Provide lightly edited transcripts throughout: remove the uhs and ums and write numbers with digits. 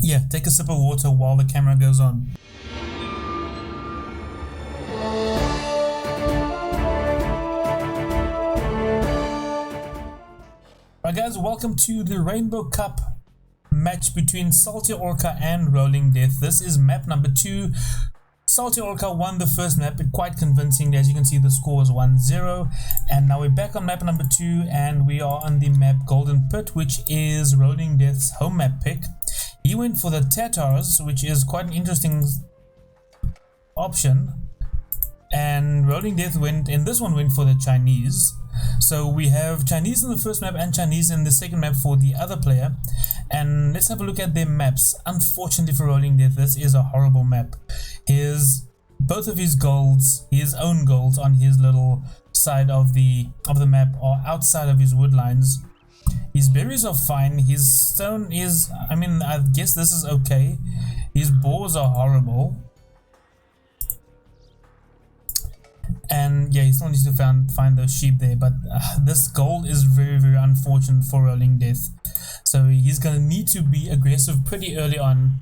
Yeah, take a sip of water while the camera goes on. Alright guys, welcome to the Rainbow Cup match between SaltyOrca and RollingDeath. This is map number 2. SaltyOrca won the first map quite convincingly. As you can see, the score is 1-0. And now we're back on map number 2 and we are on the map Golden Pit, which is RollingDeath's home map pick. He went for the Tatars, which is quite an interesting option. And RollingDeath went for the Chinese. So we have Chinese in the first map and Chinese in the second map for the other player. And let's have a look at their maps. Unfortunately for RollingDeath, this is a horrible map. Both of his golds, his own golds on his little side of the map are outside of his wood lines. His berries are fine. His stone is, I guess this is okay. His boars are horrible. And yeah, he still needs to find those sheep there, but this gold is very, very unfortunate for RollingDeath. So he's gonna need to be aggressive pretty early on.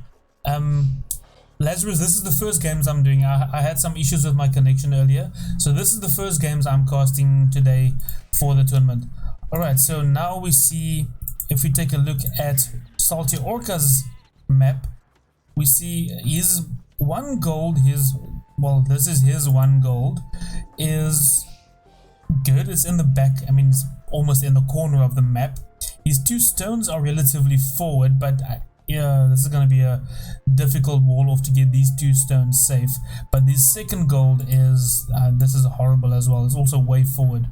Lazarus, this is the first games I'm doing. I had some issues with my connection earlier, so this is the first games I'm casting today for the tournament. Alright, so now we see, if we take a look at SaltyOrca's map, we see his one gold, this is his one gold, is good. It's in the back, it's almost in the corner of the map. His two stones are relatively forward, but yeah, this is going to be a difficult wall off to get these two stones safe. But this second gold is, this is horrible as well. It's also way forward.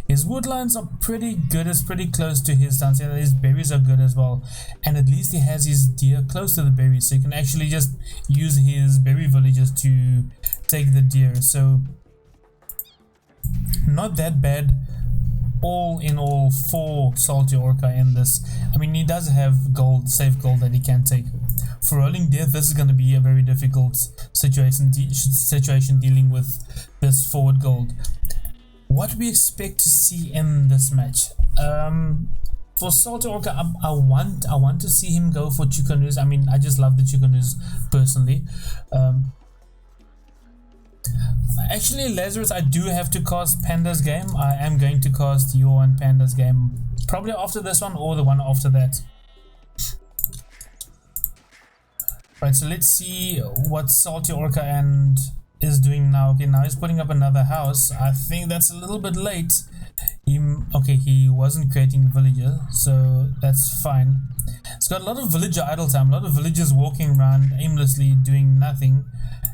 His wood lines are pretty good. It's pretty close to his stance. His berries are good as well. And at least he has his deer close to the berries. So he can actually just use his berry villagers to take the deer. So not that bad all in all for SaltyOrca in this. He does have gold, safe gold that he can take. For RollingDeath, this is going to be a very difficult situation dealing with this forward gold. What we expect to see in this match, for SaltyOrca, I want to see him go for Chickanoos. I just love the Chickanoos personally. Actually, Lazarus, I do have to cast Panda's game. I am going to cast your and Panda's game probably after this one or the one after that. Right, so let's see what SaltyOrca is doing now. Okay, now he's putting up another house. I think that's a little bit late. He wasn't creating a villager, so that's fine. It's got a lot of villager idle time, a lot of villagers walking around aimlessly doing nothing.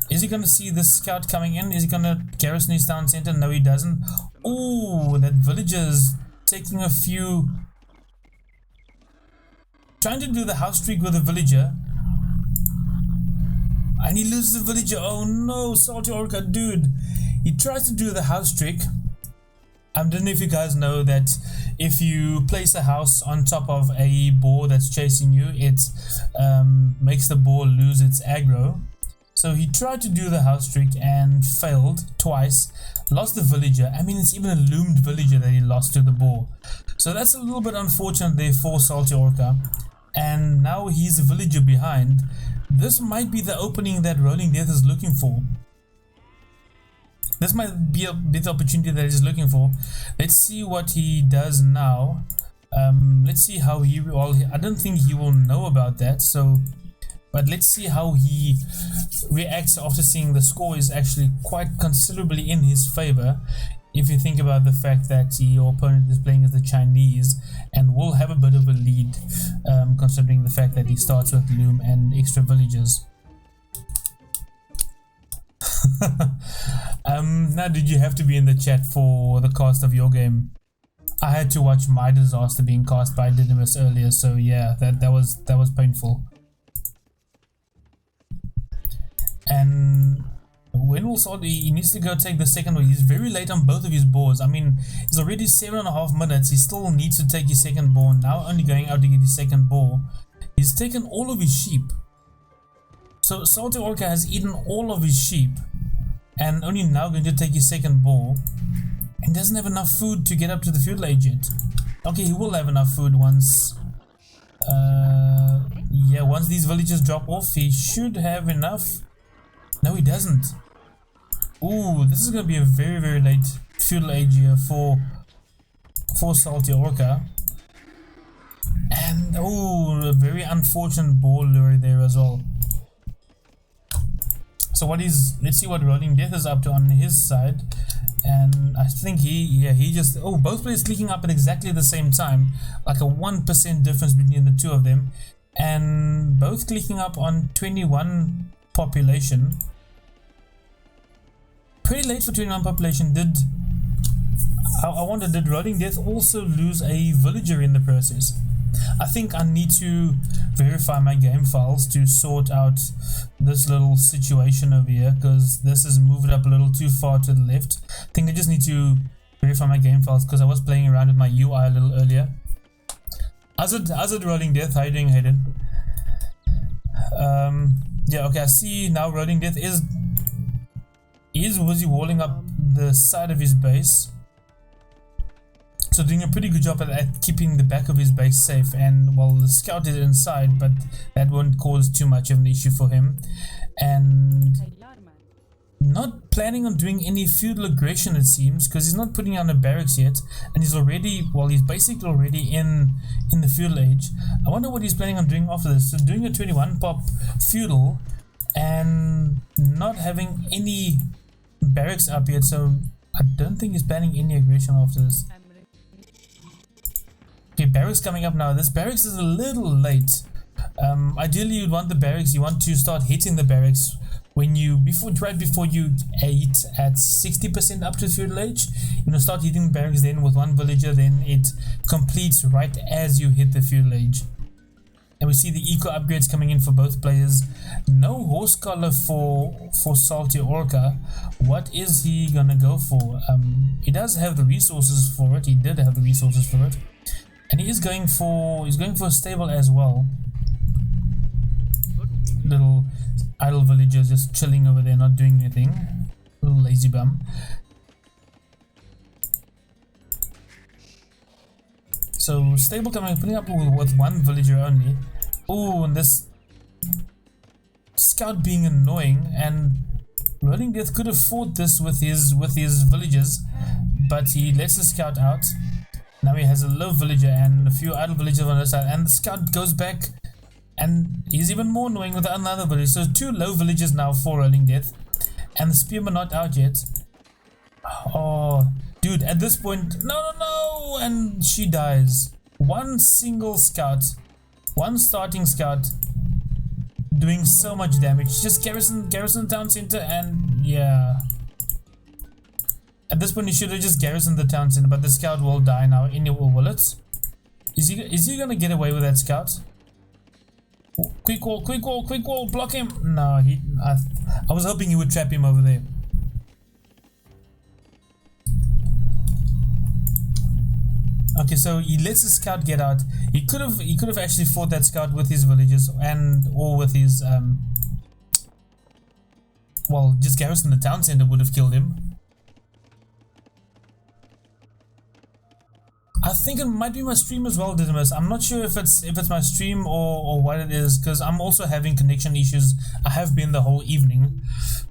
Is he going to see this scout coming in? Is he going to garrison his town center? No, he doesn't. Oh, that villager's taking a few, trying to do the house trick with a villager. And he loses the villager. Oh no, SaltyOrca, dude. He tries to do the house trick. I don't know if you guys know that if you place a house on top of a boar that's chasing you, it makes the boar lose its aggro. So he tried to do the house trick and failed twice. Lost the villager. It's even a loomed villager that he lost to the boar. So that's a little bit unfortunate there for SaltyOrca. And now he's a villager behind. This might be the opening that RollingDeath is looking for. This might be a bit of opportunity that he's looking for. Let's see what he does now. Let's see how I don't think he will know about that. But let's see how he reacts after seeing the score is actually quite considerably in his favor. If you think about the fact that your opponent is playing as the Chinese and will have a bit of a lead, considering the fact that he starts with loom and extra villagers. Now, did you have to be in the chat for the cast of your game? I had to watch my disaster being cast by Didymus earlier, so yeah, that was painful. And when will he needs to go take the second one. He's very late on both of his boars. It's already 7.5 minutes. He still needs to take his second boar. Now only going out to get his second boar. He's taken all of his sheep. So SaltyOrca has eaten all of his sheep and only now going to take his second boar and doesn't have enough food to get up to the feudal age yet. Okay, he will have enough food once yeah, once these villages drop off, he should have enough. No, he doesn't. Ooh, this is going to be a very, very late feudal age here for SaltyOrca. And, oh, a very unfortunate ball lure there as well. So let's see what RollingDeath is up to on his side. And I think he just, both players clicking up at exactly the same time. Like a 1% difference between the two of them. And both clicking up on 21 population. Pretty late for 21 population. I wonder, did RollingDeath also lose a villager in the process? I think I need to verify my game files to sort out this little situation over here, because this has moved up a little too far to the left. I think I just need to verify my game files, because I was playing around with my UI a little earlier. How's it RollingDeath? How you doing, Hayden? Yeah, okay, I see now RollingDeath is busy walling up the side of his base. So doing a pretty good job at keeping the back of his base safe, and well, the scout is inside, but that won't cause too much of an issue for him. And not planning on doing any feudal aggression, it seems, because he's not putting on a barracks yet, and he's basically already in the feudal age. I wonder what he's planning on doing after this. So doing a 21 pop feudal and not having any barracks up yet, so I don't think he's planning any aggression after this. Okay, barracks coming up now. This barracks is a little late. Ideally, you'd want the barracks. You want to start hitting the barracks when right before you ate at 60% up to feudal age. You know, start hitting the barracks then with one villager. Then it completes right as you hit the feudal age. And we see the eco upgrades coming in for both players. No horse collar for SaltyOrca. What is he gonna go for? He does have the resources for it. He did have the resources for it. And he's going for a stable as well. Little idle villagers just chilling over there, not doing anything. Little lazy bum. So stable putting up with one villager only. Oh, and this scout being annoying, and RollingDeath could have fought this with his villagers, but he lets the scout out. Now he has a low villager and a few idle villagers on the side, and the scout goes back, and he's even more annoying with another villager. So two low villagers now for RollingDeath, and the spearman not out yet. Oh, dude, at this point, no, and she dies. One single scout, one starting scout, doing so much damage. Just garrison town center, and yeah. At this point, he should have just garrisoned the town center, but the scout will die now. Anyway, will it? Is he gonna get away with that scout? Oh, quick wall, block him! No, I was hoping he would trap him over there. Okay, so he lets the scout get out. He could have actually fought that scout with his villagers or with his well, just garrison the town center would have killed him. I think it might be my stream as well, Didymus. I'm not sure if it's my stream or what it is, because I'm also having connection issues. I have been the whole evening,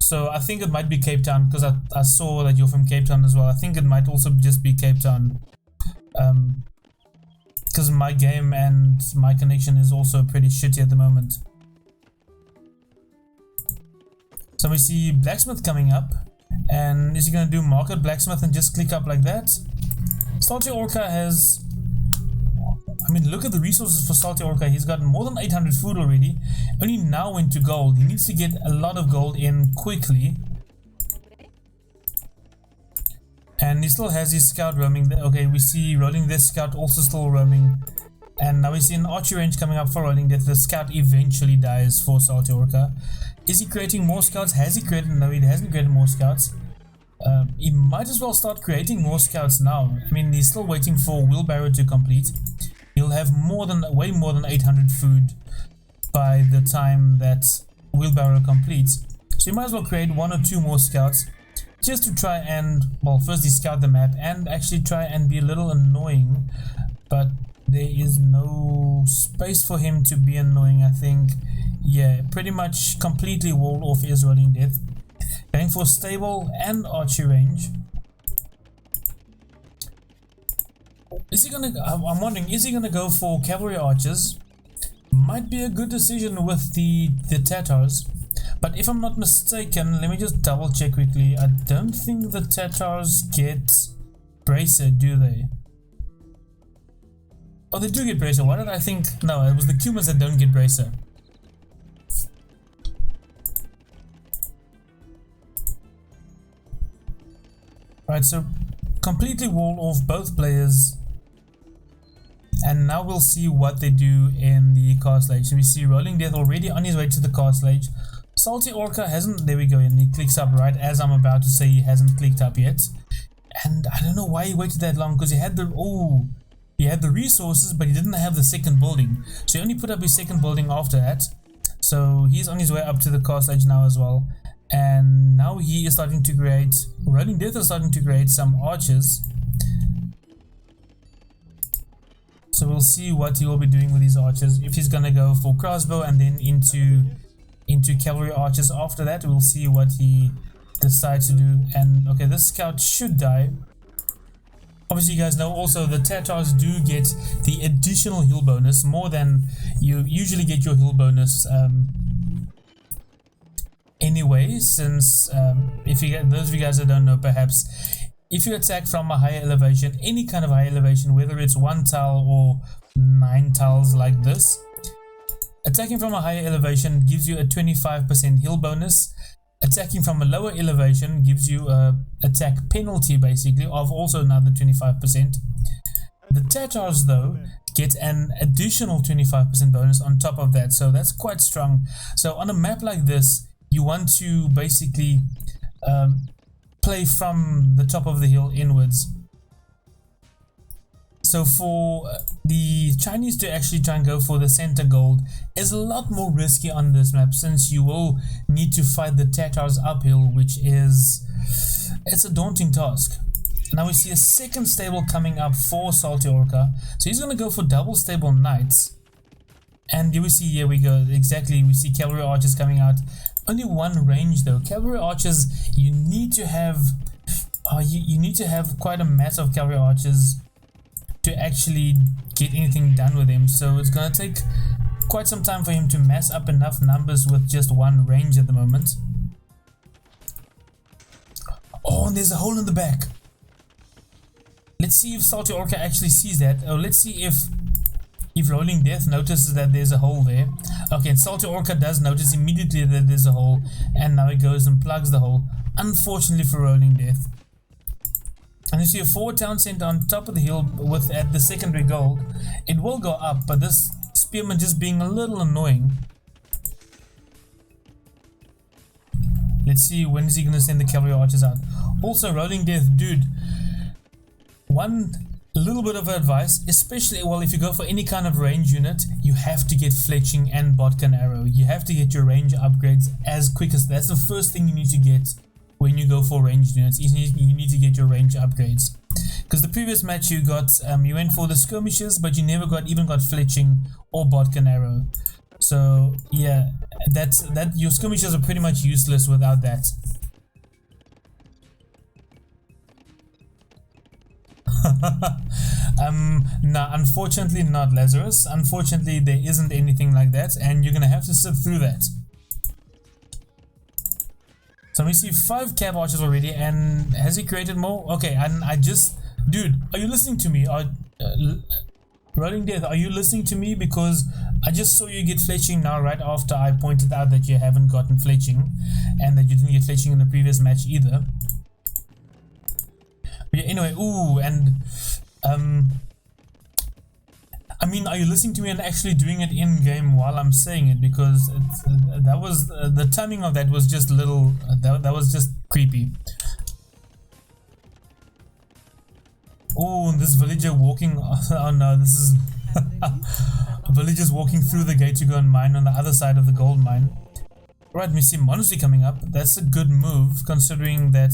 so I think it might be Cape Town, because I saw that you're from Cape Town as well. I think it might also just be Cape Town, because my game and my connection is also pretty shitty at the moment. So we see blacksmith coming up, and is he going to do market blacksmith and just click up like that? SaltyOrca has, I mean, look at the resources for SaltyOrca. He's got more than 800 food already. Only now into gold. He needs to get a lot of gold in quickly. And he still has his scout roaming. Okay, we see RollingDeath scout also still roaming. And now we see an archery range coming up for RollingDeath. The scout eventually dies for SaltyOrca. Is he creating more scouts? Has he created? No, he hasn't created more scouts. He might as well start creating more scouts now. I mean, he's still waiting for wheelbarrow to complete. He'll have way more than 800 food by the time that wheelbarrow completes. So you might as well create one or two more scouts, just to try and, well, firstly scout the map and actually try and be a little annoying. But There is no space for him to be annoying, I think. Yeah, pretty much completely walled off his Rolling Death. Going for stable and archery range. Is he gonna, I'm wondering, is he gonna go for cavalry archers? Might be a good decision with the Tatars. But if I'm not mistaken, let me just double check quickly. I don't think the Tatars get bracer, do they? Oh, they do get bracer. Why did I think? No, it was the Cumans that don't get bracer. Right, so completely wall off both players. And now we'll see what they do in the castle age. So we see RollingDeath already on his way to the castle age. SaltyOrca hasn't, there we go, and he clicks up right as I'm about to say he hasn't clicked up yet. And I don't know why he waited that long, because he had the, he had the resources, but he didn't have the second building. So he only put up his second building after that. So he's on his way up to the castle age now as well. And now he is starting to create, RollingDeath is starting to create some archers. So we'll see what he will be doing with these archers. If he's gonna go for crossbow and then into cavalry archers after that, we'll see what he decides to do. And okay, this scout should die. Obviously, you guys know also the Tatars do get the additional heal bonus, more than you usually get your heal bonus anyway, since if you get, those of you guys that don't know, perhaps if you attack from a higher elevation, any kind of high elevation, whether it's 1 tile or 9 tiles like this, attacking from a higher elevation gives you a 25% heal bonus. Attacking from a lower elevation gives you a attack penalty basically of also another 25%. The Tatars though get an additional 25% bonus on top of that, so that's quite strong. So on a map like this, you want to basically play from the top of the hill inwards. So for the Chinese to actually try and go for the center gold is a lot more risky on this map, since you will need to fight the Tatars uphill, which is, it's a daunting task. Now we see a second stable coming up for SaltyOrca, so he's going to go for double stable knights. And you will see, here we go, exactly, we see cavalry archers coming out. Only one range though. Cavalry archers, you need to have you need to have quite a mass of cavalry archers to actually get anything done with him. So it's gonna take quite some time for him to mass up enough numbers with just one range at the moment. Oh, and there's a hole in the back. Let's see if SaltyOrca actually sees that. Oh, let's see if RollingDeath notices that there's a hole there. Okay, and SaltyOrca does notice immediately that there's a hole, and now he goes and plugs the hole, unfortunately for RollingDeath. And you see a forward town center on top of the hill with at the secondary gold. It will go up, but this spearman just being a little annoying. Let's see, when is he going to send the cavalry archers out? Also, RollingDeath, dude, one little bit of advice, especially, well, if you go for any kind of range unit, you have to get fletching and botkin arrow. You have to get your range upgrades as quick as, that's the first thing you need to get when you go for ranged units. You need to get your range upgrades, because the previous match you got you went for the skirmishes, but you never even got fletching or botkin arrow. So yeah, that your skirmishes are pretty much useless without that. No, unfortunately not, Lazarus. Unfortunately there isn't anything like that, and you're gonna have to sit through that. So we see 5 cab archers already, and has he created more? Okay, and I just, dude, are you listening to me? RollingDeath, are you listening to me? Because I just saw you get fletching now right after I pointed out that you haven't gotten fletching, and that you didn't get fletching in the previous match either. But yeah, anyway, ooh, and I mean, are you listening to me and actually doing it in game while I'm saying it? Because that was the timing of that was just a little that was just creepy. Oh, this villager walking. Oh no, this is villagers walking through the gate to go and mine on the other side of the gold mine. Right, we see monastery coming up. That's a good move, considering that.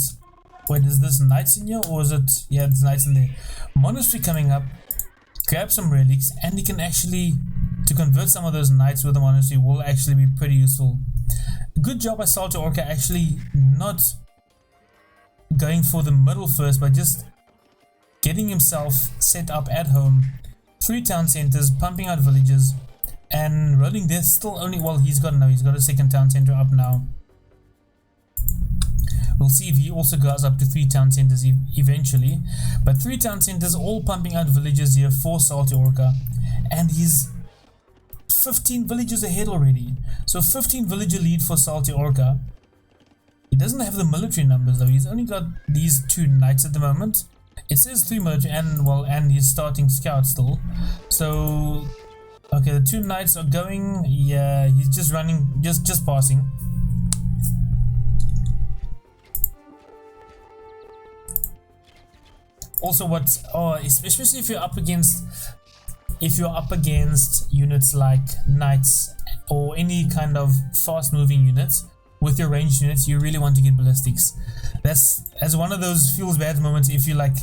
Wait, is this knights in here, or is it? Yeah, it's knights in there. Monastery coming up. grab some relics, and he can actually, to convert some of those knights with the monastery will actually be pretty useful. Good job by SaltyOrca actually not going for the middle first, but just getting himself set up at home. 3 town centers, pumping out villages, and RollingDeath still only, well, he's got a second town center up now. We'll see if he also goes up to 3 town centers eventually, but 3 town centers all pumping out villages here for SaltyOrca, and he's 15 villages ahead already. So 15 villager lead for SaltyOrca. He doesn't have the military numbers though. He's only got these 2 knights at the moment. It says 3 military and he's starting scout still. So okay, the 2 knights are going. Yeah, he's just running, just passing. Also, especially if you're up against units like knights or any kind of fast moving units, with your ranged units you really want to get ballistics. That's as one of those feels bad moments. If you like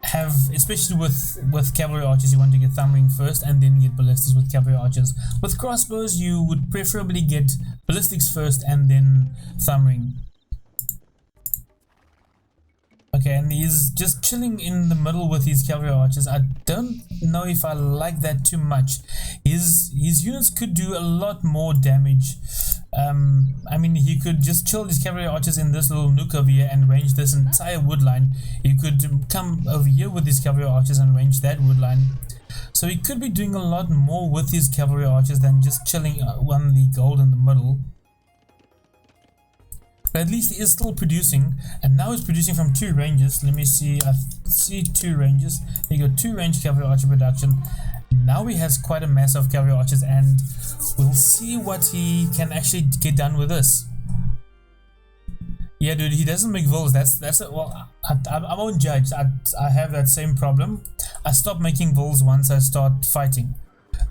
have, especially with cavalry archers, you want to get thumbering first and then get ballistics with cavalry archers. With crossbows you would preferably get ballistics first and then thumbering. Okay, and he's just chilling in the middle with his cavalry archers. I don't know if I like that too much. His units could do a lot more damage. I mean, he could just chill his cavalry archers in this little nook over here and range this entire wood line. He could come over here with his cavalry archers and range that wood line. So he could be doing a lot more with his cavalry archers than just chilling on the gold in the middle. But at least he is still producing, and now he's producing from 2 ranges. Let me see, I see 2 ranges. There you go, 2 range cavalry archer production. Now he has quite a mass of cavalry archers, and we'll see what he can actually get done with this. Yeah, dude, he doesn't make vills. That's it. Well, I won't judge. I have that same problem. I stop making vills once I start fighting.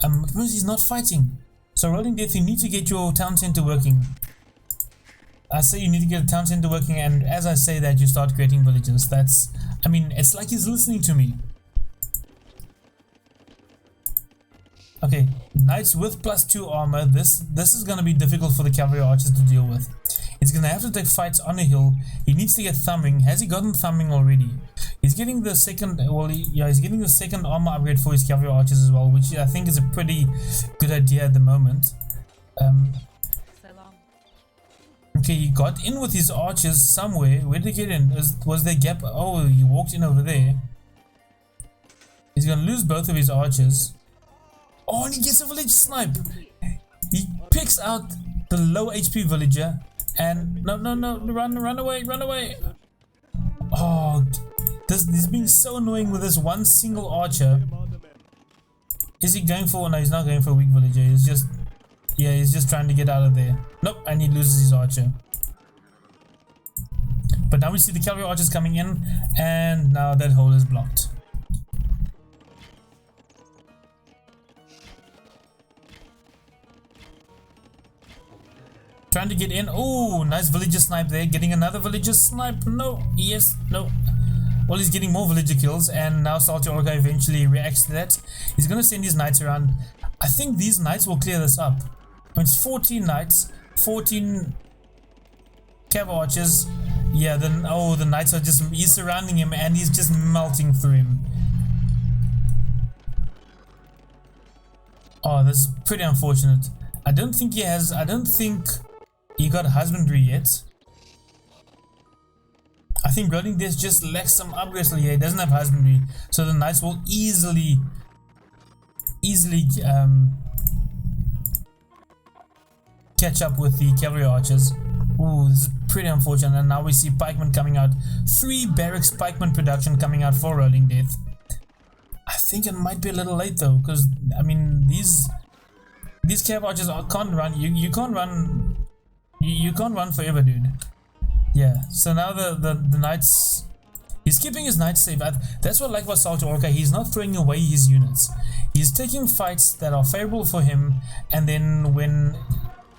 Because he's not fighting. So RollingDeath, you need to get your town center working. I say you need to get a town center working, and as I say that, you start creating villages. I mean, it's like he's listening to me. Okay, knights with +2 armor. This is going to be difficult for the cavalry archers to deal with. He's going to have to take fights on a hill. He needs to get thumbing. Has he gotten thumbing already? He's getting the second, he's getting the second armor upgrade for his cavalry archers as well, which I think is a pretty good idea at the moment. Okay, he got in with his archers somewhere. Where did he get in? Was there a gap? Oh, he walked in over there. He's going to lose both of his archers. Oh, and he gets a village snipe. He picks out the low HP villager. And no, run away. Oh, this is being so annoying with this one single archer. Is he going for? No, he's not going for a weak villager. He's just trying to get out of there. Nope, and he loses his archer. But now we see the cavalry archers coming in, and now that hole is blocked. Trying to get in. Oh, nice villager snipe there. Getting another villager snipe. No. Yes. No. Well, he's getting more villager kills, and now SaltyOrca eventually reacts to that. He's going to send his knights around. I think these knights will clear this up. It's 14 knights, 14 cavalry archers. Yeah, then the knights are he's surrounding him and he's just melting through him. Oh, this is pretty unfortunate. I don't think he got husbandry yet. I think RollingDeath just lacks some upgrades. So yeah, he doesn't have husbandry, so the knights will easily catch up with the cavalry archers. Ooh, this is pretty unfortunate. And now we see pikemen coming out. 3 barracks pikemen production coming out for RollingDeath. I think it might be a little late though, because I mean these cavalry archers can't run. You can't run. You can't run forever, dude. Yeah. So now the knights. He's keeping his knights safe. That's what I like about SaltyOrca. He's not throwing away his units. He's taking fights that are favorable for him, and then when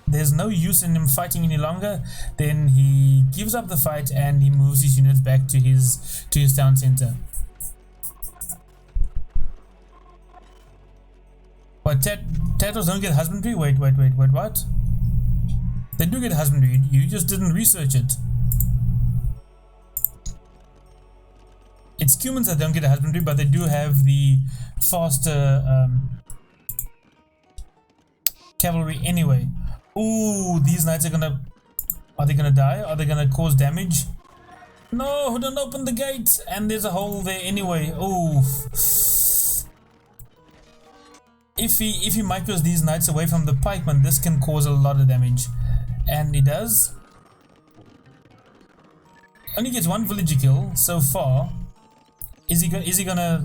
there's no use in him fighting any longer, then he gives up the fight and he moves his units back to his town center. What, Tattoos don't get husbandry? Wait, what? They do get husbandry, you just didn't research it. It's humans that don't get husbandry, but they do have the faster cavalry anyway. Ooh, these knights are gonna... Are they gonna die? Are they gonna cause damage? No, don't open the gate! And there's a hole there anyway. Ooh. If he micros these knights away from the pikemen, this can cause a lot of damage. And he does. Only gets one villager kill so far. Is he gonna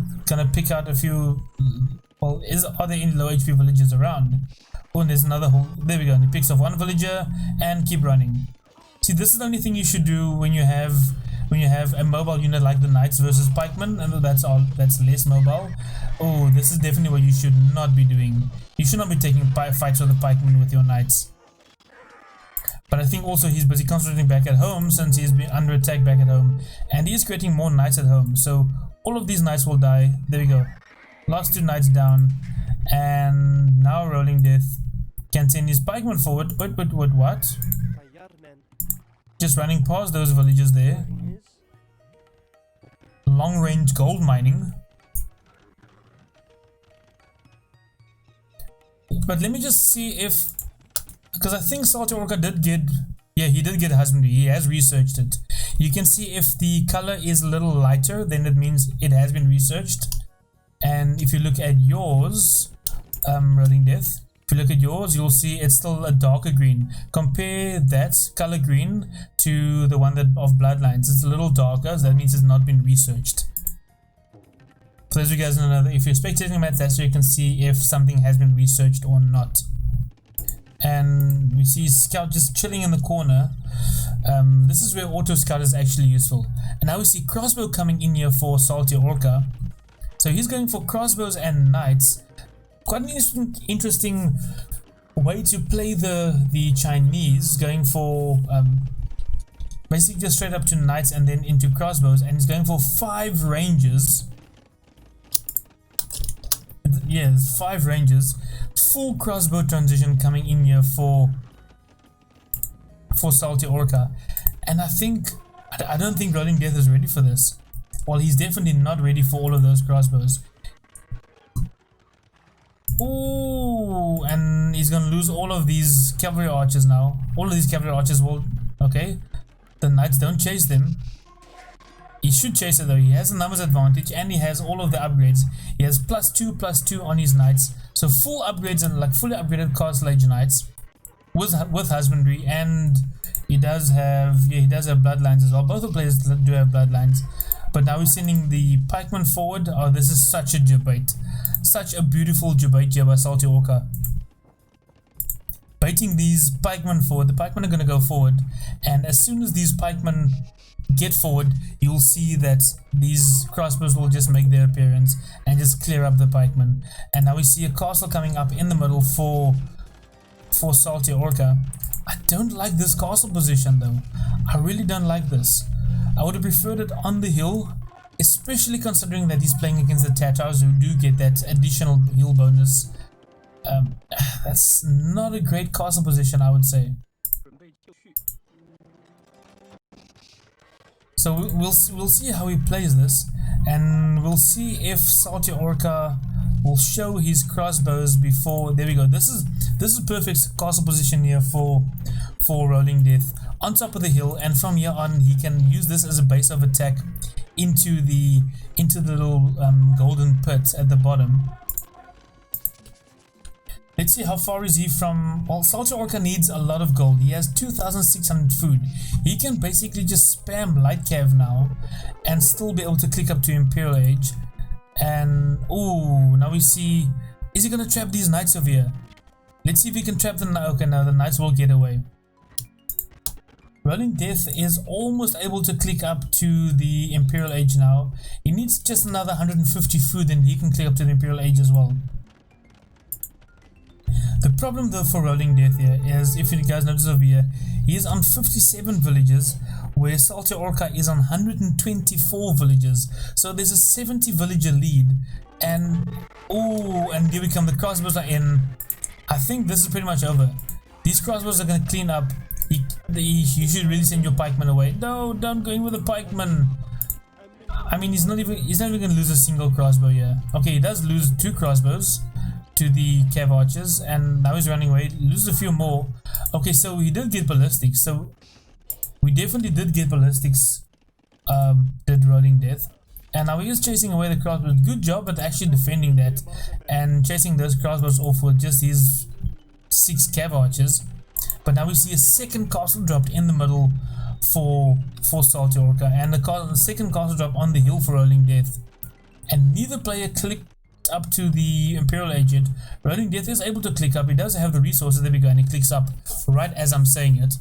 pick out a few? Well, are there any low HP villagers around? Oh, and there's another hole. There we go. And he picks off one villager and keep running. See, this is the only thing you should do when you have a mobile unit like the knights versus pikemen, and that's less mobile. Oh, this is definitely what you should not be doing. You should not be taking fights with the pikemen with your knights. But I think also he's busy concentrating back at home since he's been under attack back at home, and he is creating more knights at home. So all of these knights will die. There we go. Last two knights down, and now RollingDeath can send his pikemen forward. Wait, what? Just running past those villages there. Long range gold mining. But let me just see if, because I think SaltyOrca did get, yeah, he did get husbandry. He has researched it. You can see if the color is a little lighter, then it means it has been researched. And if you look at yours, RollingDeath, if you look at yours, you'll see it's still a darker green. Compare that color green to the one that of Bloodlines. It's a little darker, so that means it's not been researched. So as you guys know, if you're spectating maps, that's where you can see if something has been researched or not. And we see Scout just chilling in the corner. This is where Auto Scout is actually useful. And now we see Crossbow coming in here for SaltyOrca. So he's going for crossbows and knights. Quite an interesting way to play the Chinese, going for basically just straight up to knights and then into crossbows, and he's going for 5 ranges. Yes, 5 ranges. Full crossbow transition coming in here for SaltyOrca, and I don't think RollingDeath is ready for this. Well, he's definitely not ready for all of those crossbows. Ooh, and he's gonna lose all of these cavalry archers now. All of these cavalry archers will... Okay, the knights don't chase them. He should chase it though. He has a numbers advantage and he has all of the upgrades. He has +2/+2 on his knights. So full upgrades and like fully upgraded Castle Age knights with husbandry, and he does have bloodlines as well. Both the players do have bloodlines. But now he's sending the pikemen forward. Oh, this is such a debate. Such a beautiful debate here by SaltyOrca. Baiting these pikemen forward. The pikemen are going to go forward. And as soon as these pikemen get forward, you'll see that these crossbows will just make their appearance and just clear up the pikemen. And now we see a castle coming up in the middle for SaltyOrca. I don't like this castle position though. I really don't like this. I would have preferred it on the hill, especially considering that he's playing against the Tatars, who do get that additional hill bonus. That's not a great castle position, I would say. So we'll see how he plays this, and we'll see if SaltyOrca will show his crossbows before. There we go. This is perfect castle position here for RollingDeath on top of the hill, and from here on he can use this as a base of attack into the little golden pit at the bottom. Let's see how far is he from... Well, SaltyOrca needs a lot of gold. He has 2,600 food. He can basically just spam light cav now and still be able to click up to Imperial Age. And ooh, now we see... Is he gonna trap these knights over here? Let's see if he can trap them. Okay, now the knights will get away. RollingDeath is almost able to click up to the Imperial Age now. He needs just another 150 food, and he can click up to the Imperial Age as well. The problem though for RollingDeath here is, if you guys notice over here, he is on 57 villages, where SaltyOrca is on 124 villages. So there's a 70 villager lead, And oh, and here we come. The crossbows are in. I think this is pretty much over. These crossbows are going to clean up. You should really send your pikeman away. No, don't go in with the pikeman. I mean, he's not even going to lose a single crossbow here. Okay, he does lose 2 crossbows to the cav archers, and now he's running away. Loses a few more. Okay, so he did get ballistics. So we definitely did get ballistics. Did RollingDeath. And now he is chasing away the crossbows. Good job at actually defending that and chasing those crossbows off with just his 6 cav archers. But now we see a second castle dropped in the middle for SaltyOrca, and the second castle drop on the hill for RollingDeath. And neither player clicked up to the Imperial Age yet. RollingDeath is able to click up. He does have the resources. There we go, and he clicks up right as I'm saying it.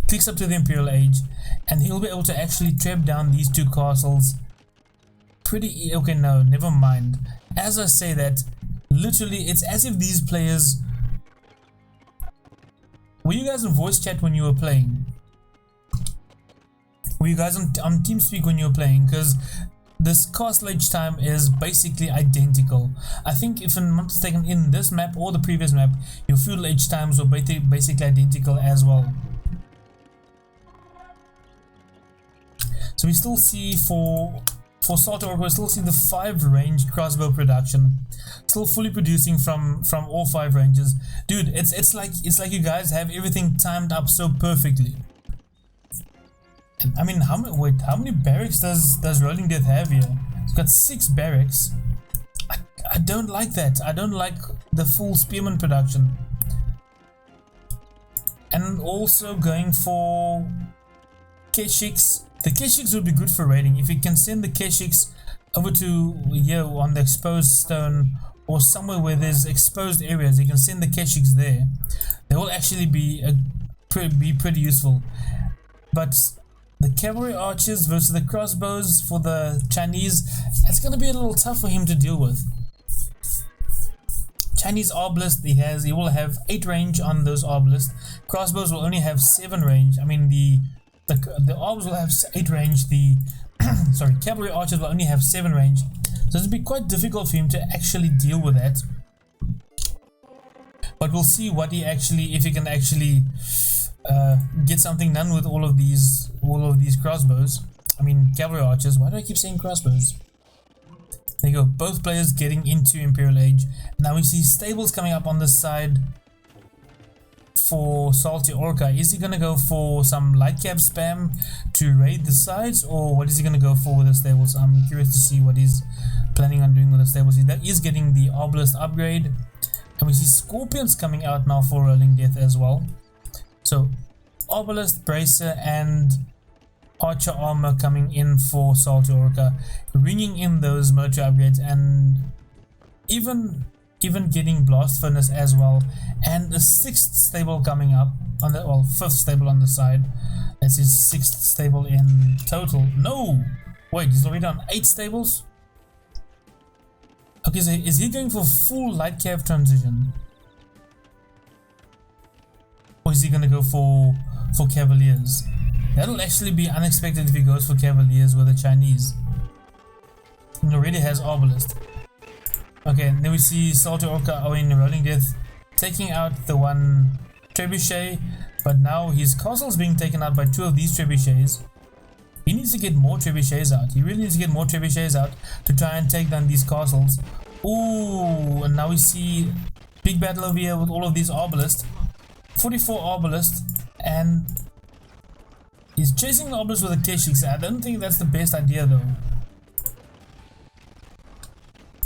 Clicks up to the Imperial Age, and he'll be able to actually trap down these 2 castles. Okay, no, never mind. As I say that, literally, it's as if these players... Were you guys in voice chat when you were playing? Were you guys on TeamSpeak when you were playing? Because this castle age time is basically identical. I think if I'm not mistaken, in this map or the previous map, your feudal age times were basically identical as well. So we still see for SaltyOrca, we still see the 5 range crossbow production, still fully producing from all 5 ranges. Dude, it's like you guys have everything timed up so perfectly. And I mean, how many barracks does RollingDeath have here? It's got 6 barracks. I don't like that. I don't like the full spearman production. And also going for Keshiks. The Keshiks would be good for raiding. If you can send the Keshiks over to here on the exposed stone or somewhere where there's exposed areas, you can send the Keshiks there. They will actually be pretty useful. But the cavalry archers versus the crossbows for the Chinese, it's going to be a little tough for him to deal with. Chinese arbalist, he will have 8 range on those arbalists. Crossbows will only have 7 range. I mean, the arbs will have 8 range. The sorry, cavalry archers will only have 7 range. So it'll be quite difficult for him to actually deal with that. But we'll see what if he can actually get something done with all of these crossbows. I mean, cavalry archers. Why do I keep saying crossbows? There you go. Both players getting into Imperial Age. Now we see stables coming up on this side for SaltyOrca. Is he going to go for some light cab spam to raid the sides, or what is he going to go for with the stables? I'm curious to see what he's planning on doing with the stables. He is getting the arbalist upgrade, and we see scorpions coming out now for RollingDeath as well. So arbalist, bracer, and archer armor coming in for SaltyOrca, ringing in those military upgrades, and even getting blast furnace as well, and the 6th stable coming up on the 5th stable on the side. That's his 6th stable in total. No, wait, he's already on 8 stables. Okay, so is he going for full light cav transition, or is he going to go for cavaliers? That'll actually be unexpected if he goes for cavaliers with the Chinese. He already has arbalist. Okay, and then we see SaltyOrca in RollingDeath taking out the one trebuchet, but now his castle's being taken out by 2 of these trebuchets. He needs to get more trebuchets out. He really needs to get more trebuchets out to try and take down these castles. Ooh, and now we see big battle over here with all of these arbalists. 44 arbalists, and he's chasing the arbalists with a Keshiks. I don't think that's the best idea though.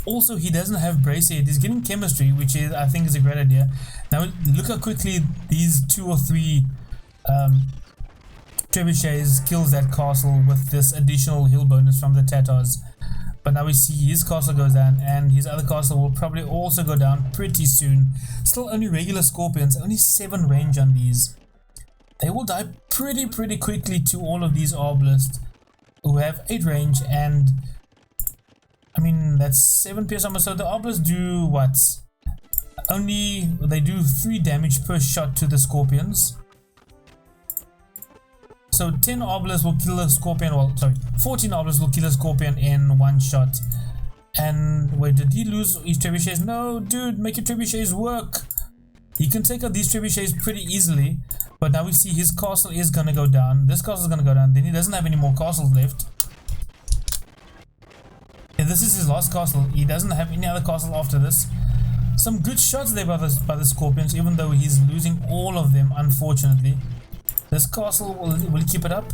Also, he doesn't have bracer yet. He's getting chemistry, which I think is a great idea. Now look how quickly these 2 or 3 trebuchets kills that castle with this additional hill bonus from the Tatars. But now we see his castle goes down, and his other castle will probably also go down pretty soon. Still only regular scorpions, only 7 range on these. They will die pretty quickly to all of these arbalists who have 8 range, and I mean that's 7 PS armor. So the arbalists do what? They do 3 damage per shot to the scorpions. So 10 arbalists will kill a scorpion, 14 arbalists will kill a scorpion in 1 shot. And wait, did he lose his trebuchets? No, dude, make your trebuchets work. He can take out these trebuchets pretty easily. But now we see his castle is gonna go down. This castle is gonna go down. Then he doesn't have any more castles left. Yeah, this is his last castle. He doesn't have any other castle after this. Some good shots there by the Scorpions, even though he's losing all of them, unfortunately. This castle, will he keep it up?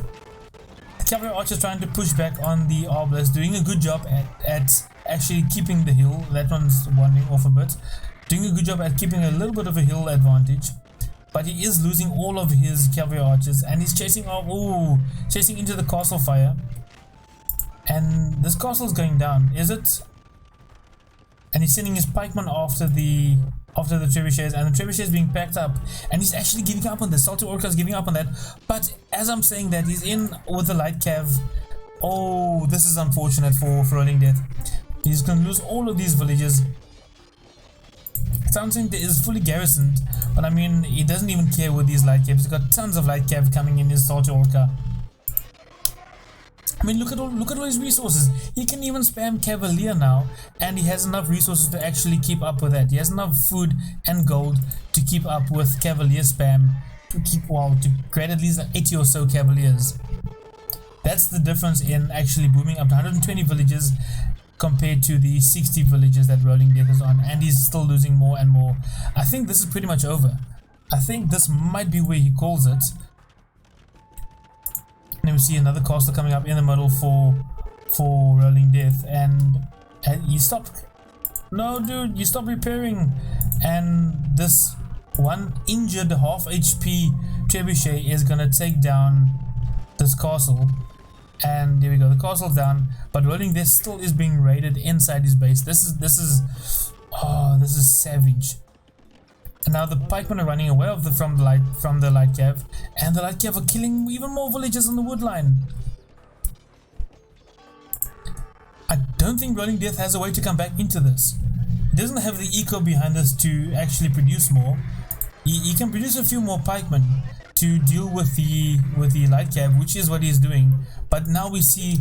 The cavalry archer is trying to push back on the Arbalest, doing a good job at actually keeping the hill. That one's wandering off a bit. Doing a good job at keeping a little bit of a hill advantage. But he is losing all of his cavalry archers, and he's chasing off, chasing into the castle fire. And this castle is going down, is it? And he's sending his pikemen after the trebuchets, and the trebuchets being packed up, and he's actually giving up on this. SaltyOrca is giving up on that, but as I'm saying that, he's in with the light cav. Oh, this is unfortunate for RollingDeath. He's going to lose all of these villages. Town Center is fully garrisoned, but I mean, he doesn't even care with these light cavs. He's got tons of light cav coming in his SaltyOrca. I mean, look at all his resources. He can even spam Cavalier now, and he has enough resources to actually keep up with that. He has enough food and gold to keep up with Cavalier spam, to create at least 80 or so Cavaliers. That's the difference in actually booming up to 120 villages compared to the 60 villages that RollingDeath is on, and he's still losing more and more. I think this is pretty much over. I think this might be where he calls it. And then we see another castle coming up in the middle for RollingDeath, and you stop. No, dude, you stop repairing. And this one injured half HP trebuchet is gonna take down this castle. And there we go, the castle's down, but RollingDeath still is being raided inside his base. This is savage. And now the pikemen are running away from the light cav, and the light cav are killing even more villagers on the wood line. I don't think RollingDeath has a way to come back into this. He doesn't have the eco behind us to actually produce more. He can produce a few more pikemen to deal with the light cav, which is what he's doing. But now we see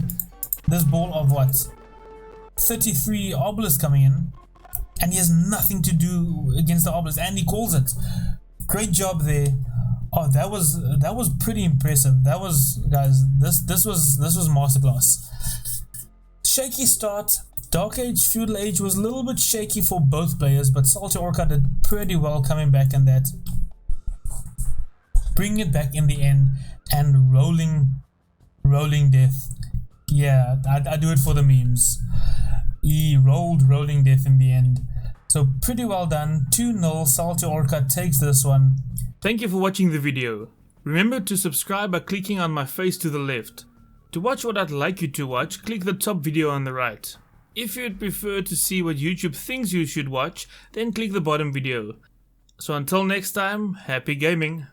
this ball of what? 33 obelisks coming in, and he has nothing to do against the obelisk, and he calls it. Great job there. Oh, that was pretty impressive. That was, guys, this was masterclass. Shaky start. Dark Age, Feudal Age was a little bit shaky for both players, but SaltyOrca did pretty well coming back in that, bringing it back in the end, and RollingDeath. Yeah, I do it for the memes. He rolled RollingDeath in the end. So pretty well done. 2-0, SaltyOrca takes this one. Thank you for watching the video. Remember to subscribe by clicking on my face to the left. To watch what I'd like you to watch, click the top video on the right. If you'd prefer to see what YouTube thinks you should watch, then click the bottom video. So until next time, happy gaming.